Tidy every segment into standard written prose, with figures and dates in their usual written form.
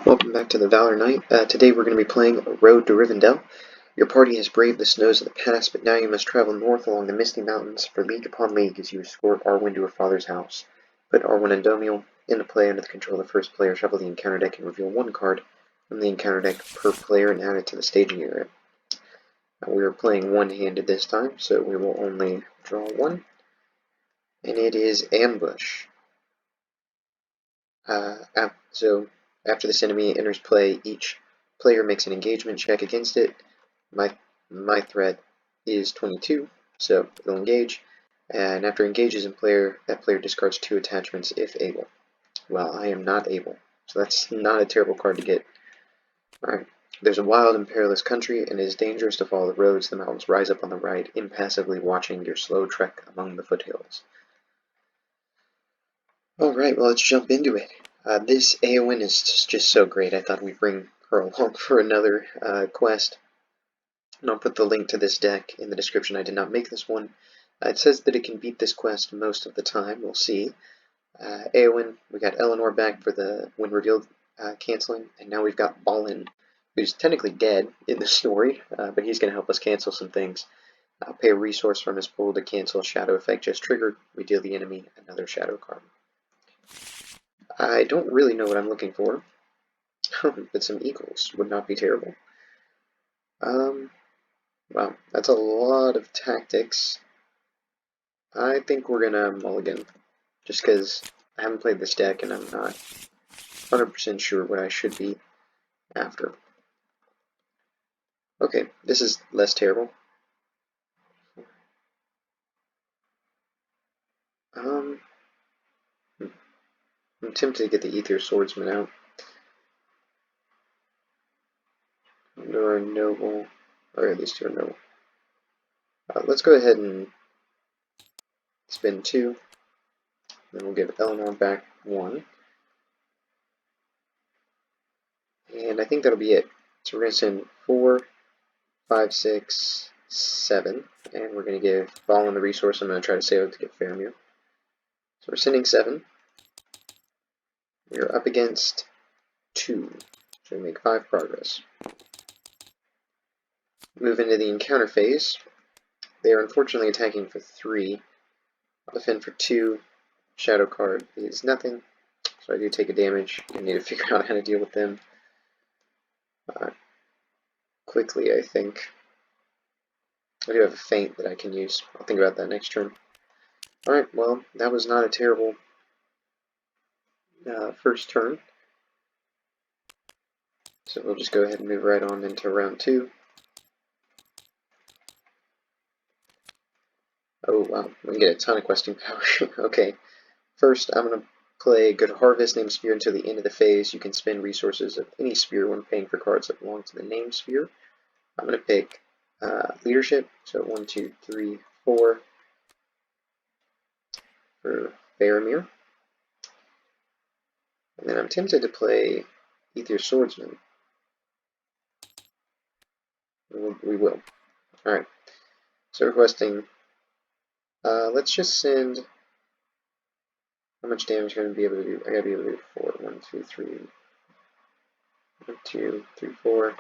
Welcome back to the Valor Knight. Today we're going to be playing Road to Rivendell. Your party has braved the snows of the past, but now you must travel north along the misty mountains for league upon league as you escort Arwen to her father's house. Put Arwen and Domiel into play under the control of the first player, shuffle the encounter deck and reveal one card from the encounter deck per player and add it to the staging area. We are playing one-handed this time, so we will only draw one, and it is Ambush. So after this enemy enters play, each player makes an engagement check against it. My threat is 22, so it'll engage. And after it engages in player, that player discards 2 attachments if able. Well, I am not able, so that's not a terrible card to get. Alright, there's a wild and perilous country, and it is dangerous to follow the roads. The mountains rise up on the right, impassively watching your slow trek among the foothills. Alright, well, let's jump into it. This Eowyn is just so great. I thought we'd bring her along for another quest. And I'll put the link to this deck in the description. I did not make this one. It says that it can beat this quest most of the time. We'll see. Eowyn, we got Eleanor back for the when revealed canceling, and now we've got Balin, who's technically dead in the story, but he's going to help us cancel some things. Pay a resource from his pool to cancel a shadow effect just triggered. We deal the enemy another shadow card. I don't really know what I'm looking for, but some equals would not be terrible. Wow, that's a lot of tactics. I think we're gonna mulligan, just because I haven't played this deck and I'm not 100% sure what I should be after. Okay, this is less terrible. I'm tempted to get the Ether Swordsman out. Nor Noble, or at least 2 are Noble. Let's go ahead and spin 2. Then we'll give Eleanor back 1. And I think that'll be it. So we're going to send 4, 5, 6, 7. And we're going to give Balin the resource. I'm going to try to save it to get Faramir. So we're sending 7. We're up against 2. So we make 5 progress. Move into the encounter phase. They are unfortunately attacking for 3. I'll defend for 2. Shadow card is nothing. So I do take a damage. I need to figure out how to deal with them quickly, I think. I do have a feint that I can use. I'll think about that next turn. Alright, well, that was not a terrible first turn. So we'll just go ahead and move right on into round 2. Oh wow, we can get a ton of questing power. Okay, first I'm going to play Good Harvest, name sphere until the end of the phase. You can spend resources of any sphere when paying for cards that belong to the name sphere. I'm going to pick Leadership, so 1, 2, 3, 4 for Faramir. And then I'm tempted to play Ether Swordsman. We will. Alright, so requesting, let's just send, how much damage am I going to be able to do? I gotta be able to do 4. 1, 2, 3, 1, 2, 3, 4.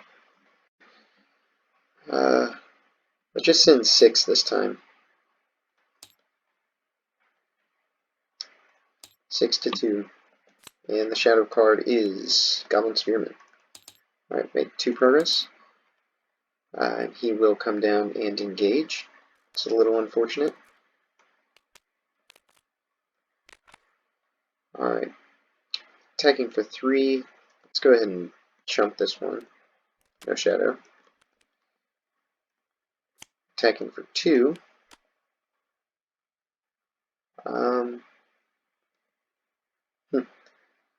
Let's just send 6 this time. 6 to 2. And the shadow card is Goblin Spearman. Alright, make 2 progress. He will come down and engage. It's a little unfortunate. Alright. Attacking for 3. Let's go ahead and chump this one. No shadow. Attacking for 2.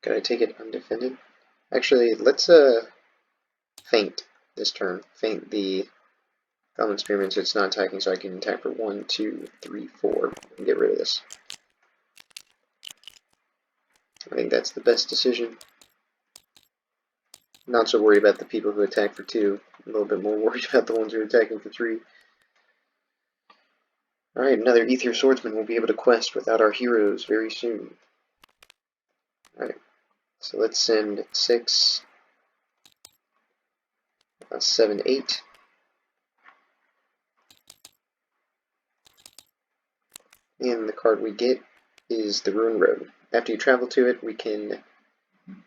Can I take it undefended? Actually, let's feint this turn. Feint the Goblin Spearman so it's not attacking, so I can attack for 1, 2, 3, 4 and get rid of this. I think that's the best decision. Not so worried about the people who attack for 2. A little bit more worried about the ones who are attacking for 3. Alright, another Ether Swordsman will be able to quest without our heroes very soon. Alright, so let's send 6 7, 8. And the card we get is the Ruined Road. After you travel to it, we can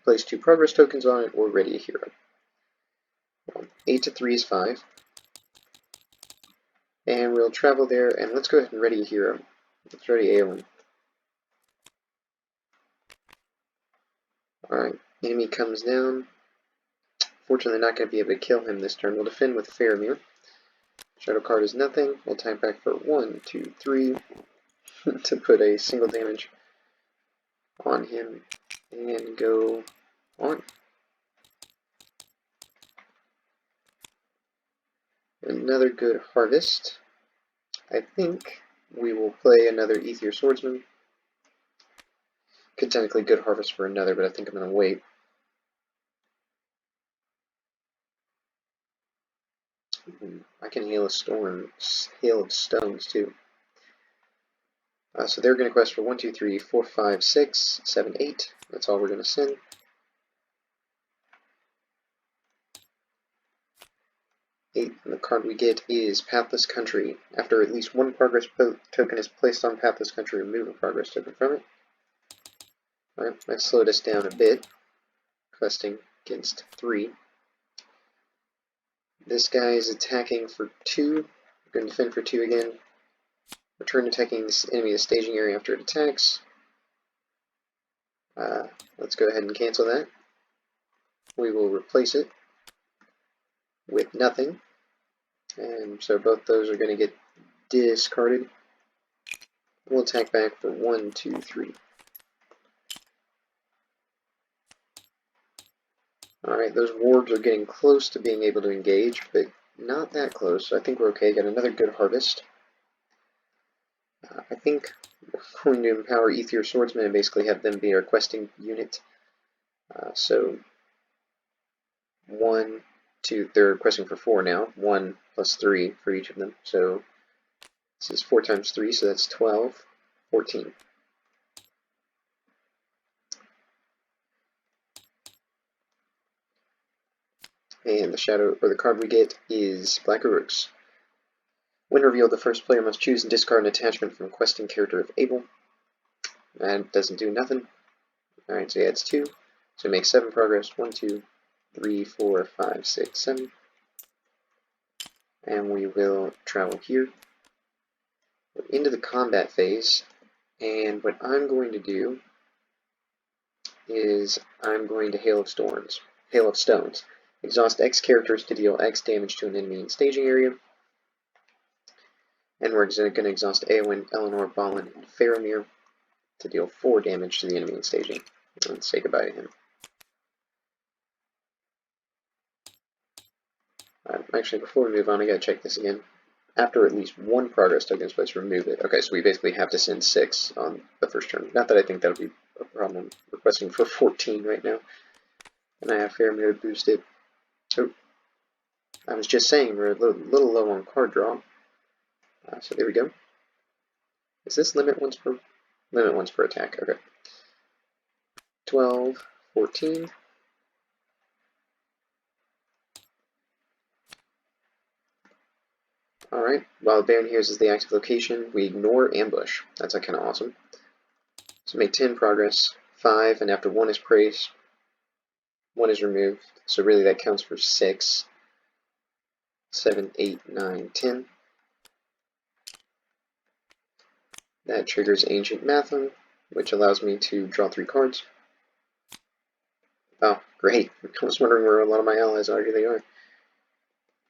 place 2 progress tokens on it or ready a hero. 8 to 3 is 5. And we'll travel there, and let's go ahead and ready a hero. Let's ready Aowen. Alright, enemy comes down. Fortunately, not going to be able to kill him this turn. We'll defend with Faramir. Shadow card is nothing. We'll time back for 1, 2, 3 to put a single damage on him and go on. Another good harvest. I think we will play another Ether Swordsman. Could technically good harvest for another, but I think I'm going to wait. I can hail of stones too. So they're going to quest for 1, 2, 3, 4, 5, 6, 7, 8. That's all we're going to send. 8, and the card we get is Pathless Country. After at least 1 progress token is placed on Pathless Country, remove a progress token from it. Alright, that slowed us down a bit. Questing against 3. This guy is attacking for 2. We're going to defend for 2 again. Return attacking this enemy to staging area after it attacks. Let's go ahead and cancel that. We will replace it with nothing. And so both those are going to get discarded. We'll attack back for 1, 2, 3. Alright, those wards are getting close to being able to engage, but not that close, so I think we're okay. Got another good harvest. I think we're going to empower Ether Swordsman and basically have them be our questing unit. So 1, 2, they're questing for 4 now. 1 plus 3 for each of them. So this is 4 times 3, so that's 12, 14. And the shadow, or the card we get, is Black Uruks. When revealed, the first player must choose and discard an attachment from questing character if able. That doesn't do nothing. Alright, so he adds 2. So it makes 7 progress. 1, 2, 3, 4, 5, 6, 7. And we will travel here. We're into the combat phase. And what I'm going to do is I'm going to Hail of Stones. Exhaust X characters to deal X damage to an enemy in staging area. And we're going to exhaust Eowyn, Eleanor, Balin, and Faramir to deal 4 damage to the enemy in staging. And say goodbye to him. Actually, before we move on, I gotta check this again. After at least 1 progress token is placed, remove it. Okay, so we basically have to send 6 on the first turn. Not that I think that'll be a problem. Requesting for 14 right now. And I have Faramir to boost it. Oh, I was just saying we're a little low on card draw. So there we go. Is this limit once per? Limit once per attack, okay. 12, 14. Alright, while Baron hears is the active location, we ignore ambush. That's kind of awesome. So make 10 progress, 5, and after 1 is praised, 1 is removed. So really that counts for 6, 7, 8, 9, 10. That triggers Ancient Matham, which allows me to draw 3 cards. Oh, great. I was wondering where a lot of my allies are. Here they are.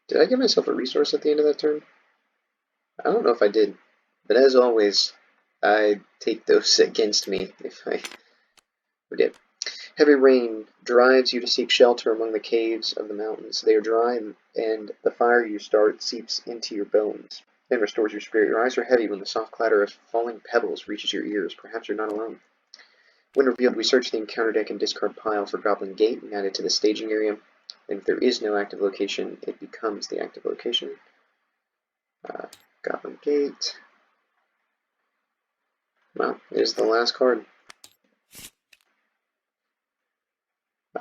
Did I give myself a resource at the end of that turn? I don't know if I did. But as always, I take those against me if I did. Heavy rain drives you to seek shelter among the caves of the mountains. They are dry, and the fire you start seeps into your bones and restores your spirit. Your eyes are heavy when the soft clatter of falling pebbles reaches your ears. Perhaps you're not alone. When revealed, we search the encounter deck and discard pile for Goblin Gate and add it to the staging area. And if there is no active location, it becomes the active location. Goblin Gate. Well, here's the last card.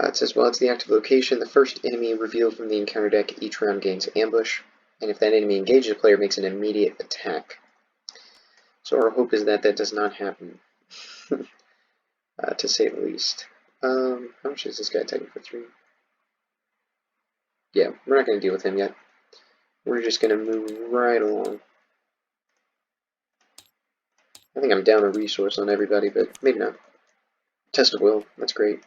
It says, while it's the active location, the first enemy revealed from the encounter deck each round gains ambush, and if that enemy engages a player, makes an immediate attack. So our hope is that that does not happen, to say the least. How much is this guy taking for 3? Yeah, we're not going to deal with him yet. We're just going to move right along. I think I'm down a resource on everybody, but maybe not. Test of will, that's great.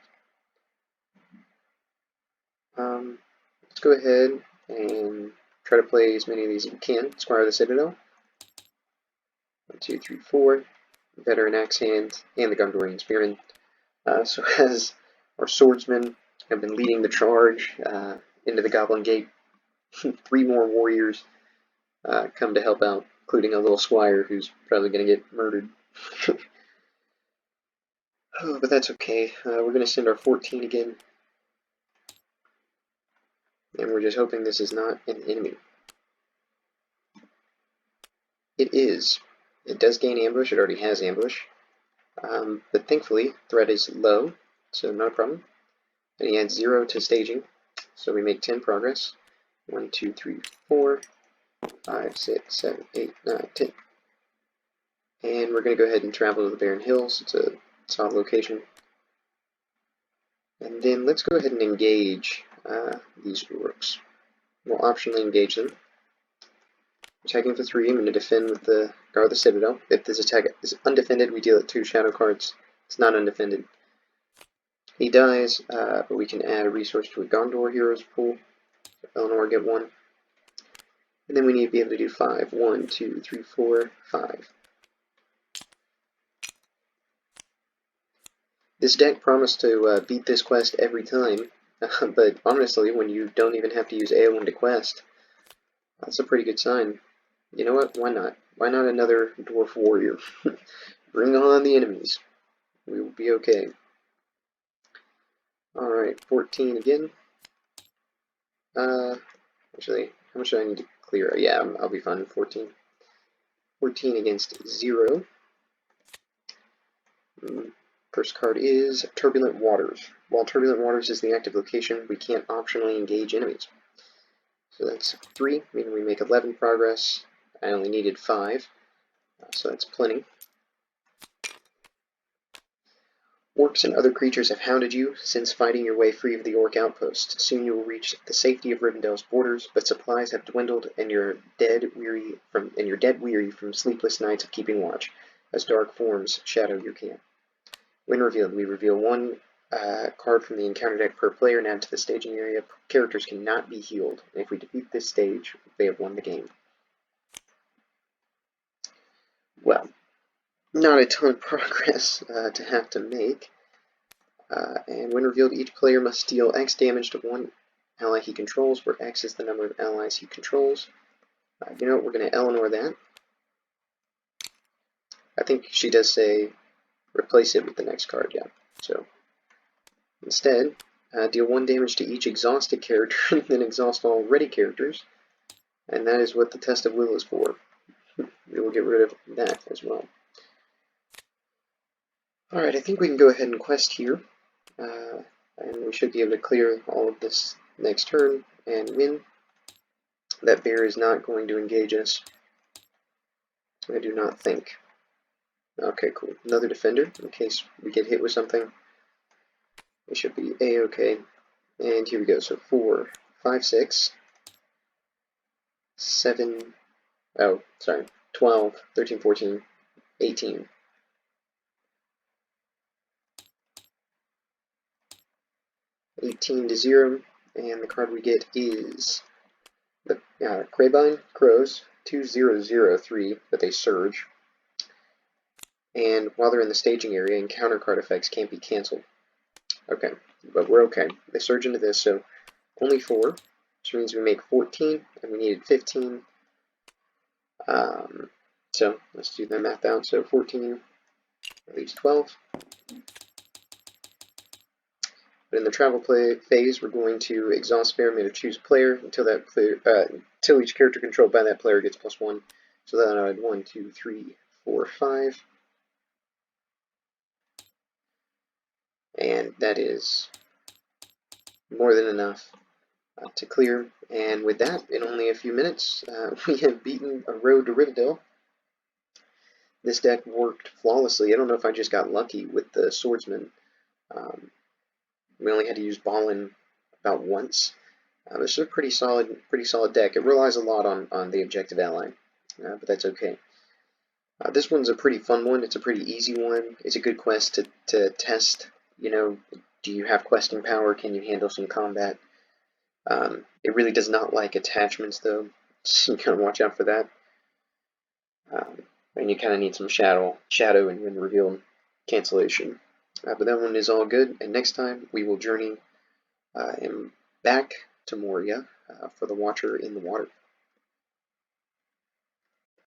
Let's go ahead and try to play as many of these as we can. Squire of the Citadel. 1, 2, 3, 4. Veteran Axe Hand, and the Gondorian Spearman. So as our swordsmen have been leading the charge into the Goblin Gate, 3 more warriors come to help out, including a little squire who's probably going to get murdered. Oh, but that's okay. We're going to send our 14 again. And we're just hoping this is not an enemy. It is. It does gain ambush. It already has ambush. But thankfully, threat is low, so not a problem. And he adds 0 to staging, so we make 10 progress. 1, 2, 3, 4, 5, 6, 7, 8, 9, 10. And we're going to go ahead and travel to the Barren Hills. It's a solid location. And then let's go ahead and engage these orcs. We'll optionally engage them. Attacking for 3, I'm going to defend with the Guard of the Citadel. If this attack is undefended, we deal it 2 shadow cards. It's not undefended. He dies, but we can add a resource to a Gondor heroes pool. So Eleanor get 1. And then we need to be able to do 5. 1, 2, 3, 4, 5. This deck promised to beat this quest every time, but honestly, when you don't even have to use AO1 to quest, that's a pretty good sign. You know what? Why not? Why not another Dwarf Warrior? Bring on the enemies. We will be okay. Alright, 14 again. Actually, how much do I need to clear? Yeah, I'll be fine with 14. 14 against 0. First card is Turbulent Waters. While Turbulent Waters is the active location, we can't optionally engage enemies. So that's 3, meaning we make 11 progress. I only needed 5, so that's plenty. Orcs and other creatures have hounded you since fighting your way free of the orc outpost. Soon you will reach the safety of Rivendell's borders, but supplies have dwindled, and you're dead weary from sleepless nights of keeping watch, as dark forms shadow your camp. When revealed, we reveal 1 card from the encounter deck per player and add to the staging area. Characters cannot be healed, and if we defeat this stage, they have won the game. Well, not a ton of progress to have to make. And when revealed, each player must deal X damage to 1 ally he controls, where X is the number of allies he controls. You know what, we're going to Eleanor that. I think she does say replace it with the next card, yeah. So instead, deal 1 damage to each exhausted character, and then exhaust all ready characters. And that is what the Test of Will is for. We will get rid of that as well. Alright, I think we can go ahead and quest here. And we should be able to clear all of this next turn and win. That bear is not going to engage us. I do not think. Okay, cool. Another defender, in case we get hit with something. We should be A-okay. And here we go. So 4, 5, 6, 7, oh, sorry, 12, 13, 14, 18. 18 to 0, and the card we get is the Crabine Crows, 2003, but they surge. And while they're in the staging area, encounter card effects can't be cancelled. Okay, but we're okay. They surge into this, so only 4, which means we make 14, and we needed 15. So let's do the math out. So 14 leaves 12. But in the travel phase, we're going to exhaust Fairmate or choose player until that player, until each character controlled by that player gets +1. So then I had 1, 2, 3, 4, 5. And that is more than enough to clear. And with that, in only a few minutes, we have beaten a road to Rivendell. This deck worked flawlessly. I don't know if I just got lucky with the swordsman. Um, we only had to use Ballin about once. This is a pretty solid deck. It relies a lot on the objective ally, but that's okay. This one's a pretty fun one. It's a pretty easy one. It's a good quest to test. You know, do you have questing power? Can you handle some combat? It really does not like attachments, though, so you kind of watch out for that. And you kind of need some shadow and reveal cancellation. But that one is all good, and next time we will journey back to Moria for the Watcher in the Water.